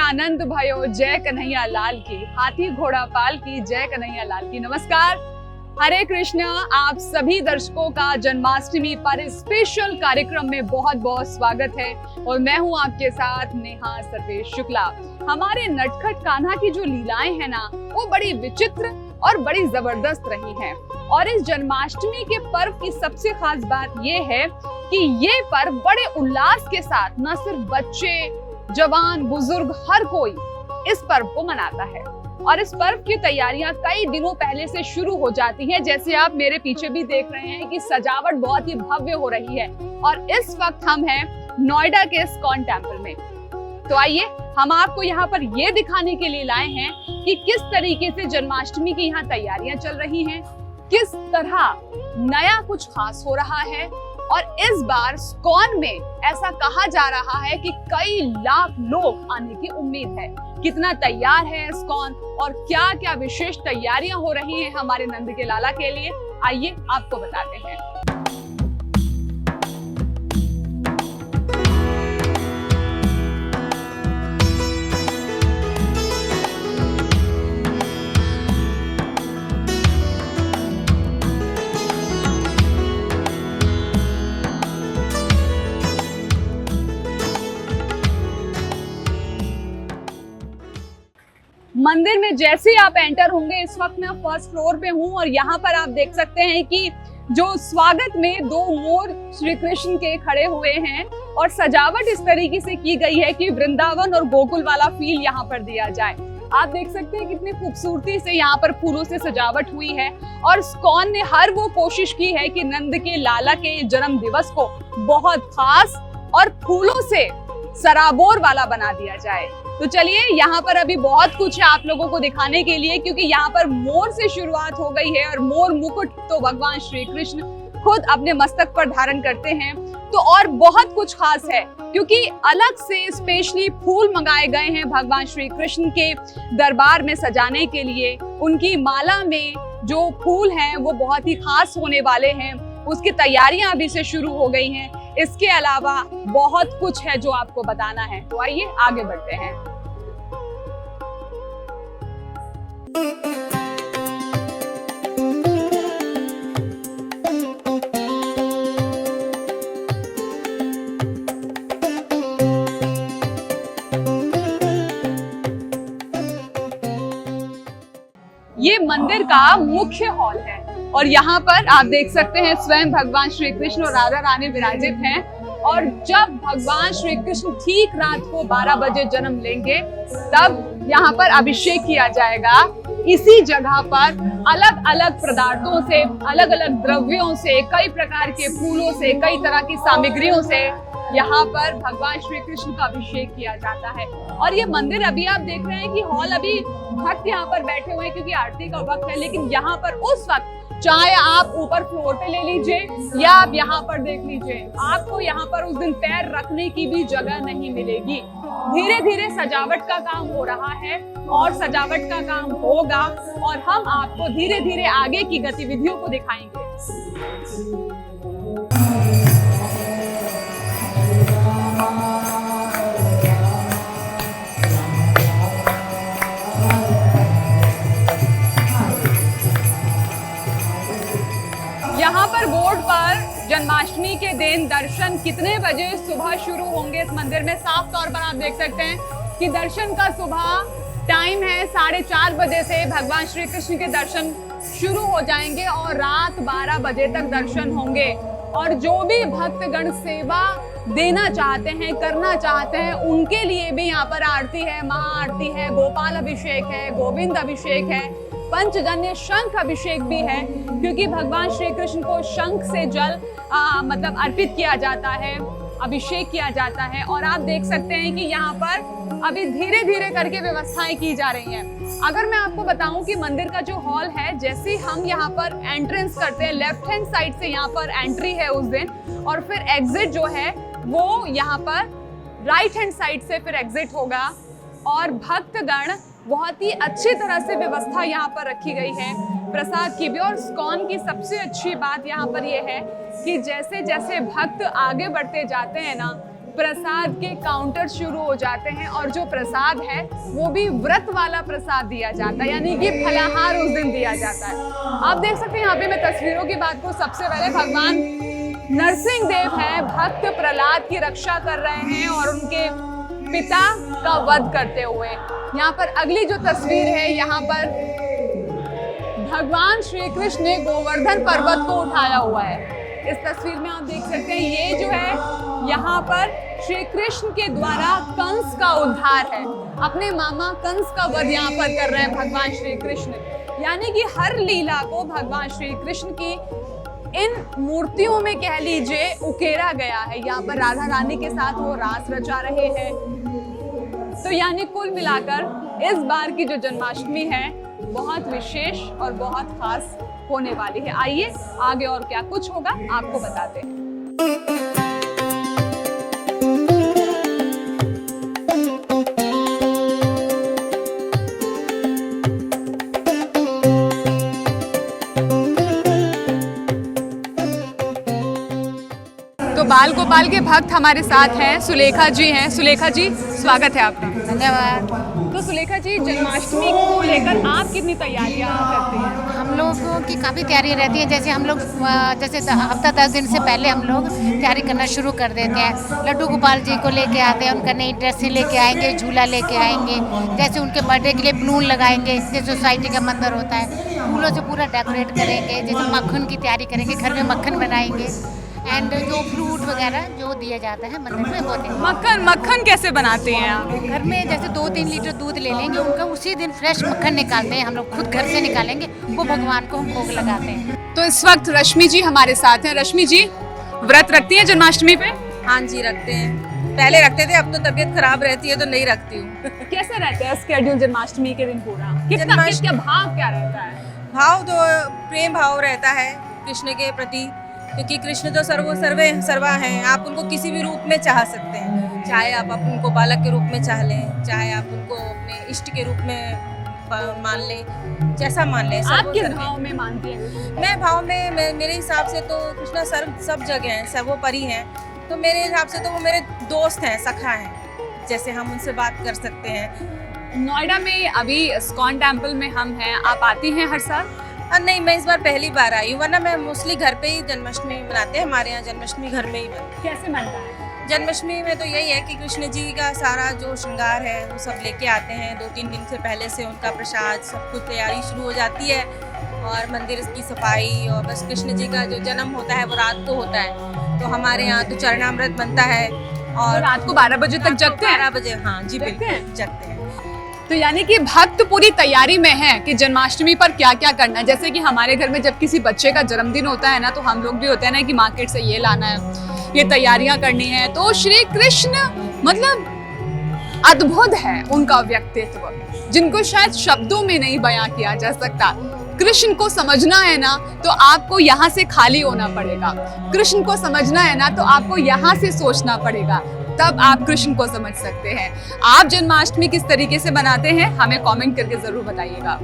आनंद भयो जय कन्हैया लाल की, हाथी घोड़ा पाल की जय कन्हैया लाल की। नमस्कार, हरे कृष्ण। आप सभी दर्शकों का जन्माष्टमी पर स्पेशल कार्यक्रम में बहुत बहुत स्वागत है और मैं हूं आपके साथ नेहा सर्वेश शुक्ला। हमारे नटखट कान्हा की जो लीलाएं हैं ना, वो बड़ी विचित्र और बड़ी जबरदस्त रही हैं। और इस जन्माष्टमी के पर्व की सबसे खास बात ये है कि ये पर्व बड़े उल्लास के साथ न सिर्फ बच्चे, जवान, बुजुर्ग, हर कोई इस पर्व को मनाता है। और इस पर्व की तैयारियां कई दिनों पहले से शुरू हो जाती हैं। जैसे आप मेरे पीछे भी देख रहे हैं कि सजावट बहुत ही भव्य हो रही है। और इस वक्त हम हैं नोएडा के इस्कॉन टेम्पल में। तो आइए हम आपको यहाँ पर ये दिखाने के लिए लाए हैं कि किस तरीके से जन्माष्टमी की यहाँ तैयारियां चल रही हैं, किस तरह नया कुछ खास हो रहा है। और इस बार इस्कॉन में ऐसा कहा जा रहा है कि कई लाख लोग आने की उम्मीद है। कितना तैयार है इस्कॉन और क्या क्या विशेष तैयारियां हो रही हैं हमारे नंद के लाला के लिए, आइए आपको बताते हैं। मंदिर में जैसे ही आप एंटर होंगे, इस वक्त मैं फर्स्ट फ्लोर पे हूँ और यहाँ पर आप देख सकते हैं कि जो स्वागत में दो मोर श्री कृष्ण के खड़े हुए हैं और सजावट इस तरीके से की गई है कि वृंदावन और गोकुल वाला फील यहाँ पर दिया जाए। आप देख सकते हैं कितनी खूबसूरती से यहाँ पर फूलों से सजावट हुई है। और इस्कॉन ने हर वो कोशिश की है कि नंद के लाला के जन्म दिवस को बहुत खास और फूलों से सराबोर वाला बना दिया जाए। तो चलिए, यहाँ पर अभी बहुत कुछ है आप लोगों को दिखाने के लिए, क्योंकि यहाँ पर मोर से शुरुआत हो गई है। और मोर मुकुट तो भगवान श्री कृष्ण खुद अपने मस्तक पर धारण करते हैं। तो और बहुत कुछ खास है, क्योंकि अलग से स्पेशली फूल मंगाए गए हैं भगवान श्री कृष्ण के दरबार में सजाने के लिए। उनकी माला में जो फूल हैं वो बहुत ही खास होने वाले हैं। उसकी तैयारियां अभी से शुरू हो गई हैं। इसके अलावा बहुत कुछ है जो आपको बताना है। तो आइए आगे बढ़ते हैं। ये मंदिर का मुख्य हॉल है और यहाँ पर आप देख सकते हैं स्वयं भगवान श्री कृष्ण और राधा रानी विराजित हैं। और जब भगवान श्री कृष्ण ठीक रात को 12 बजे जन्म लेंगे, तब यहाँ पर अभिषेक किया जाएगा। इसी जगह पर अलग अलग पदार्थों से, अलग अलग द्रव्यों से, कई प्रकार के फूलों से, कई तरह की सामग्रियों से यहाँ पर भगवान श्री कृष्ण का अभिषेक किया जाता है। और ये मंदिर अभी आप देख रहे हैं कि हॉल अभी भक्त यहाँ पर बैठे हुए हैं क्योंकि आरती का वक्त है। लेकिन यहाँ पर उस वक्त चाहे आप ऊपर फ्लोर पे ले लीजिए या आप यहाँ पर देख लीजिए, आपको यहाँ पर उस दिन पैर रखने की भी जगह नहीं मिलेगी। धीरे धीरे सजावट का काम हो रहा है और सजावट का काम होगा और हम आपको धीरे धीरे आगे की गतिविधियों को दिखाएंगे। यहाँ पर बोर्ड पर जन्माष्टमी के दिन दर्शन कितने बजे सुबह शुरू होंगे इस मंदिर में साफ तौर पर आप देख सकते हैं कि दर्शन का सुबह टाइम है 4:30 बजे से भगवान श्री कृष्ण के दर्शन शुरू हो जाएंगे और रात 12 बजे तक दर्शन होंगे। और जो भी भक्तगण सेवा देना चाहते हैं, करना चाहते हैं, उनके लिए भी यहाँ पर आरती है, महाआरती है, गोपाल अभिषेक है, गोविंद अभिषेक है, पंचजन्य शंख अभिषेक भी है, क्योंकि भगवान श्री कृष्ण को शंख से जल मतलब अर्पित किया जाता है, अभिषेक किया जाता है। और आप देख सकते हैं कि यहाँ पर अभी धीरे धीरे करके व्यवस्थाएं की जा रही हैं। अगर मैं आपको बताऊं कि मंदिर का जो हॉल है, जैसे हम यहाँ पर एंट्रेंस करते हैं, लेफ्ट हैंड साइड से यहाँ पर एंट्री है उस दिन, और फिर एग्जिट जो है वो यहाँ पर राइट हैंड साइड से फिर एग्जिट होगा। और भक्तगण बहुत ही अच्छी तरह से व्यवस्था यहाँ पर रखी गई है प्रसाद की भी। और इस्कॉन की सबसे अच्छी बात यहाँ पर ये है कि जैसे जैसे भक्त आगे बढ़ते जाते हैं ना, प्रसाद के काउंटर शुरू हो जाते हैं और जो प्रसाद है वो भी व्रत वाला प्रसाद दिया जाता है, यानी कि फलाहार उस दिन दिया जाता है। आप देख सकते हैं यहाँ पे मैं तस्वीरों की बात करूं, सबसे पहले भगवान नरसिंह देव हैं, भक्त प्रहलाद की रक्षा कर रहे हैं और उनके पिता का वध करते हुए। यहाँ पर अगली जो तस्वीर है, यहाँ पर भगवान श्री कृष्ण ने गोवर्धन पर्वत को उठाया हुआ है। इस तस्वीर में आप देख सकते हैं ये जो है यहाँ पर श्री कृष्ण के द्वारा कंस का उद्धार है, अपने मामा कंस का वध यहाँ पर कर रहे हैं भगवान श्री कृष्ण, यानी कि हर लीला को भगवान श्री कृष्ण की इन मूर्तियों में कह लीजिए उकेरा गया है। यहाँ पर राधा रानी के साथ वो रास रचा रहे हैं। तो यानी कुल मिलाकर इस बार की जो जन्माष्टमी है बहुत विशेष और बहुत खास होने वाली है। आइए आगे और क्या कुछ होगा आपको बताते हैं। तो बाल गोपाल के भक्त हमारे साथ हैं, सुलेखा जी हैं। सुलेखा जी स्वागत है आपका। धन्यवाद। तो सुलेखा जी, जन्माष्टमी को लेकर आप कितनी तैयारियां करते हैं? हम लोगों की काफ़ी तैयारी रहती है। जैसे हम लोग जैसे हफ्ता 10 दिन से पहले हम लोग तैयारी करना शुरू कर देते हैं। लड्डू गोपाल जी को लेके आते हैं, उनका नई ड्रेसें लेके आएंगे, झूला लेके आएंगे। जैसे उनके बर्थडे के लिए बलून लगाएंगे, जैसे सोसाइटी का मंदिर होता है, फूलों से पूरा डेकोरेट करेंगे। जैसे मक्खन की तैयारी करेंगे, घर में मक्खन बनाएंगे एंड जो फ्रूट वगैरह जो दिया जाता है मंदिर में वो देंगे। मक्खन कैसे बनाते हैं आप? घर में जैसे 2-3 लीटर दूध ले लेंगे, उनका उसी दिन फ्रेश मक्खन निकालते हैं, हम लोग खुद घर से निकालेंगे, वो भगवान को हम भोग लगाते हैं। तो इस वक्त रश्मि जी हमारे साथ हैं। रश्मि जी, व्रत रखती हैं जन्माष्टमी पे? हाँ जी, रखते हैं। पहले रखते थे, अब तो तबीयत खराब रहती है तो नहीं रखती हूँ। कैसे रहता है स्केड्यूल जन्माष्टमी के दिन पूरा? कितना भाव क्या रहता है? भाव तो प्रेम भाव रहता है कृष्ण के प्रति, क्योंकि कृष्ण तो सर्वा हैं। आप उनको किसी भी रूप में चाह सकते हैं, चाहे आप उनको बालक के रूप में चाह लें, चाहे आप उनको अपने इष्ट के रूप में मान लें, जैसा मान लें। आप किस भाव में मानती हैं? मैं भाव में मेरे हिसाब से तो कृष्णा सब जगह हैं, सर्वोपरि हैं। तो मेरे हिसाब से तो वो मेरे दोस्त हैं, सखा हैं, जैसे हम उनसे बात कर सकते हैं। नोएडा में अभी इस्कॉन टेम्पल में हम हैं, आप आती हैं हर साल? नहीं, मैं इस बार पहली बार आई हूँ, वरना मैं मोस्टली घर पे ही जन्माष्टमी मनाते हैं। हमारे यहाँ जन्माष्टमी घर में ही बनती है। कैसे मनता है? जन्माष्टमी में तो यही है कि कृष्ण जी का सारा जो श्रृंगार है वो सब लेके आते हैं। 2-3 दिन से पहले से उनका प्रसाद सब कुछ तैयारी शुरू हो जाती है और मंदिर की सफाई, और बस कृष्ण जी का जो जन्म होता है वो रात को होता है। तो हमारे यहाँ तो चरणामृत बनता है और रात को 12 बजे तक जगते हैं? 12 बजे, हाँ जी, बिल्कुल जगते हैं। तो यानी कि भक्त पूरी तैयारी में है कि जन्माष्टमी पर क्या क्या करना है। जैसे कि हमारे घर में जब किसी बच्चे का जन्मदिन होता है ना, तो हम लोग भी होते हैं ना कि मार्केट से ये लाना है, ये तैयारियां करनी है। तो श्री कृष्ण मतलब अद्भुत है उनका व्यक्तित्व, जिनको शायद शब्दों में नहीं बयां किया जा सकता। कृष्ण को समझना है ना तो आपको यहाँ से खाली होना पड़ेगा, कृष्ण को समझना है ना तो आपको यहाँ से सोचना पड़ेगा, तब आप कृष्ण को समझ सकते हैं। आप जन्माष्टमी किस तरीके से मनाते हैं हमें कमेंट करके जरूर बताइएगा।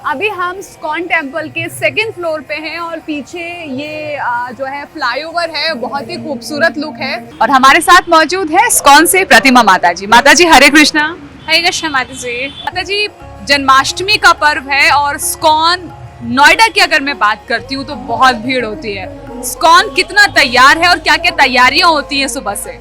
अभी हम इस्कॉन टेम्पल के 2nd फ्लोर पे हैं और पीछे ये जो है फ्लाईओवर है, बहुत ही खूबसूरत लुक है। और हमारे साथ मौजूद है इस्कॉन से प्रतिमा माता जी। माता जी हरे कृष्णा। हरे कृष्णा माता जी। माता जी, जन्माष्टमी का पर्व है और इस्कॉन नोएडा की अगर मैं बात करती हूँ तो बहुत भीड़ होती है। इस्कॉन कितना तैयार है और क्या क्या तैयारियां होती हैं सुबह से?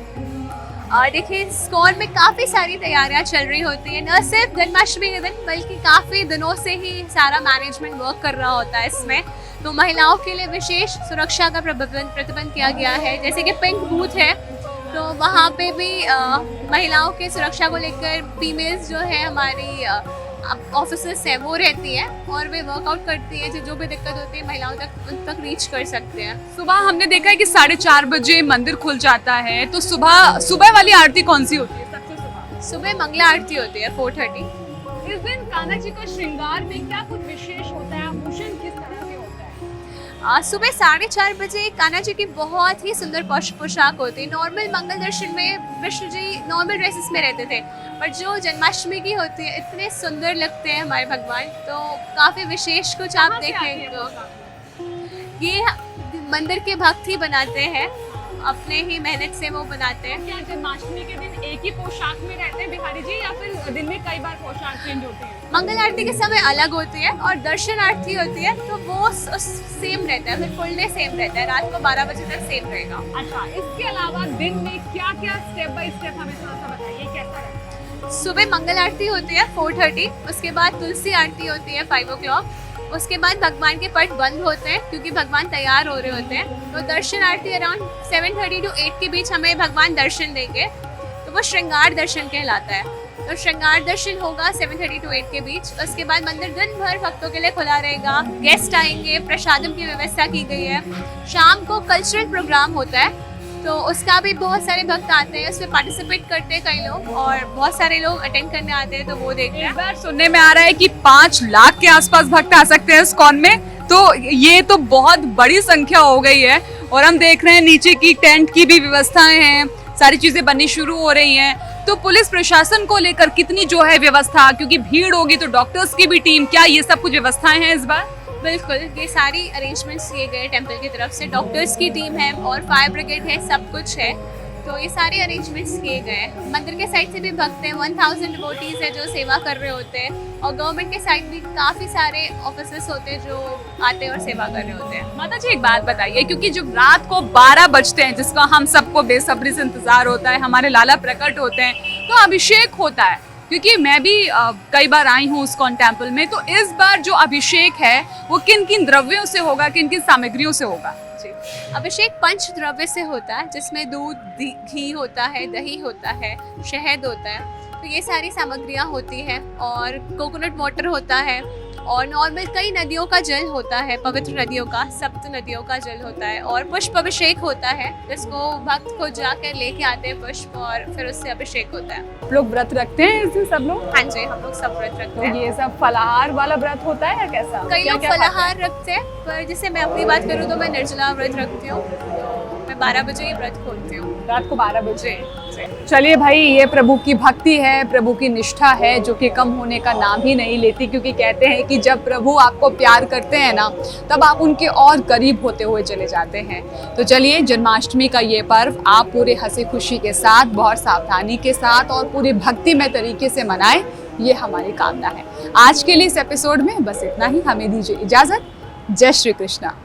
देखिए, इस्कॉन में काफ़ी सारी तैयारियां चल रही होती हैं, न सिर्फ जन्माष्टमी के दिन बल्कि काफ़ी दिनों से ही सारा मैनेजमेंट वर्क कर रहा होता है इसमें। तो महिलाओं के लिए विशेष सुरक्षा का प्रतिबंध किया गया है। जैसे कि पिंक बूथ है, तो वहाँ पे भी महिलाओं के सुरक्षा को लेकर फीमेल्स जो है हमारी ऑफिसर्स हैं वो रहती है और वे वर्कआउट करती है। जो भी दिक्कत होती है महिलाओं तक उन तक रीच कर सकते हैं। सुबह हमने देखा है कि 4:30 बजे मंदिर खुल जाता है, तो सुबह वाली आरती कौन सी होती है? सबसे सुबह मंगला आरती होती है 4:30। इस दिन कान्हा जी का श्रृंगार में क्या कुछ विशेष होता है? आभूषण किस तरह के होते हैं? सुबह 4:30 बजे कान्हा जी की बहुत ही सुंदर पोशाक होती है। नॉर्मल मंगल दर्शन में कृष्ण जी नॉर्मल ड्रेसेस में रहते थे, पर जो जन्माष्टमी की होती है इतने सुंदर लगते हैं हमारे भगवान, तो काफ़ी विशेष कुछ आप देखेंगे। तो ये मंदिर के भक्त ही बनाते हैं, अपने ही मेहनत से वो बनाते हैं। क्या जन्माष्टमी के दिन एक ही पोशाक में रहते हैं बिहारी जी, या फिर दिन में कई बार पोशाक चेंज होती है? मंगल आरती के समय अलग होती है और दर्शन आरती होती है तो वो सेम रहता है, फिर फुल डे सेम रहता है, रात को 12 बजे तक सेम रहेगा। अच्छा, इसके अलावा दिन में क्या क्या स्टेप बाय स्टेप हमें थोड़ा सा बताइए, कैसा रहता है? सुबह मंगल आरती होती है 4:30, उसके बाद तुलसी आरती होती है 5 o'clock, उसके बाद भगवान के पट बंद होते हैं क्योंकि भगवान तैयार हो रहे होते हैं। तो दर्शन आरती अराउंड 7:30 to 8 के बीच हमें भगवान दर्शन देंगे, तो वो श्रृंगार दर्शन कहलाता है। तो श्रृंगार दर्शन होगा 7:30 to 8 के बीच। उसके बाद मंदिर दिन भर भक्तों के लिए खुला रहेगा, गेस्ट आएंगे, प्रसादम की व्यवस्था की गई है। शाम को कल्चरल प्रोग्राम होता है, तो उसका भी बहुत सारे भक्त आते हैं, उसमें पार्टिसिपेट करते हैं कई लोग, और बहुत सारे लोग अटेंड करने आते हैं, तो वो देखते हैं। इस बार सुनने में आ रहा है कि 5 लाख के आसपास भक्त आ सकते हैं इस्कॉन में, तो ये तो बहुत बड़ी संख्या हो गई है। और हम देख रहे हैं नीचे की टेंट की भी व्यवस्थाएं हैं, सारी चीजें बननी शुरू हो रही हैं। तो पुलिस प्रशासन को लेकर कितनी जो है व्यवस्था, क्योंकि भीड़ होगी तो डॉक्टर्स की भी टीम, क्या ये सब कुछ व्यवस्थाएं हैं इस बार? बिल्कुल, ये सारी अरेंजमेंट्स किए गए टेंपल की तरफ से, डॉक्टर्स की टीम है और फायर ब्रिगेड है, सब कुछ है, तो ये सारे अरेंजमेंट्स किए गए हैं। मंदिर के साइड से भी भक्त हैं, 1000 डिवोटीज है जो सेवा कर रहे होते हैं, और गवर्नमेंट के साइड भी काफ़ी सारे ऑफिसर्स होते हैं जो आते हैं और सेवा कर रहे होते हैं। माता जी एक बात बताइए, क्योंकि जब रात को 12 बजते हैं, जिसका हम सबको बेसब्री से इंतजार होता है, हमारे लाला प्रकट होते हैं, तो अभिषेक होता है, क्योंकि मैं भी कई बार आई हूँ इस्कॉन टेम्पल में, तो इस बार जो अभिषेक है वो किन किन द्रव्यों से होगा, किन किन सामग्रियों से होगा? अभिषेक पंच द्रव्य से होता है, जिसमें दूध, घी होता है, दही होता है, शहद होता है, तो ये सारी सामग्रियाँ होती हैं, और कोकोनट वाटर होता है, और नॉर्मल कई नदियों का जल होता है, पवित्र नदियों का, 7 नदियों का जल होता है, और पुष्प अभिषेक होता है, जिसको भक्त को जाकर लेके आते हैं पुष्प, और फिर उससे अभिषेक होता है। लोग व्रत रखते हैं इस दिन सब लोग? हाँ जी, हम लोग सब व्रत रखते हैं। तो ये सब फलाहार वाला व्रत होता है या कैसा? कई क्या लोग क्या फलाहार रखते हैं, पर जैसे मैं अपनी बात करूँ तो मैं निर्जला व्रत रखती हूँ, तो मैं 12 बजे ही व्रत खोलती हूँ, रात को 12 बजे। चलिए भाई, ये प्रभु की भक्ति है, प्रभु की निष्ठा है, जो कि कम होने का नाम ही नहीं लेती, क्योंकि कहते हैं कि जब प्रभु आपको प्यार करते हैं ना, तब आप उनके और करीब होते हुए चले जाते हैं। तो चलिए, जन्माष्टमी का ये पर्व आप पूरे हंसी खुशी के साथ, बहुत सावधानी के साथ और पूरे भक्तिमय तरीके से मनाएं, ये हमारी कामना है। आज के लिए इस एपिसोड में बस इतना ही। हमें दीजिए इजाजत। जय श्री कृष्णा।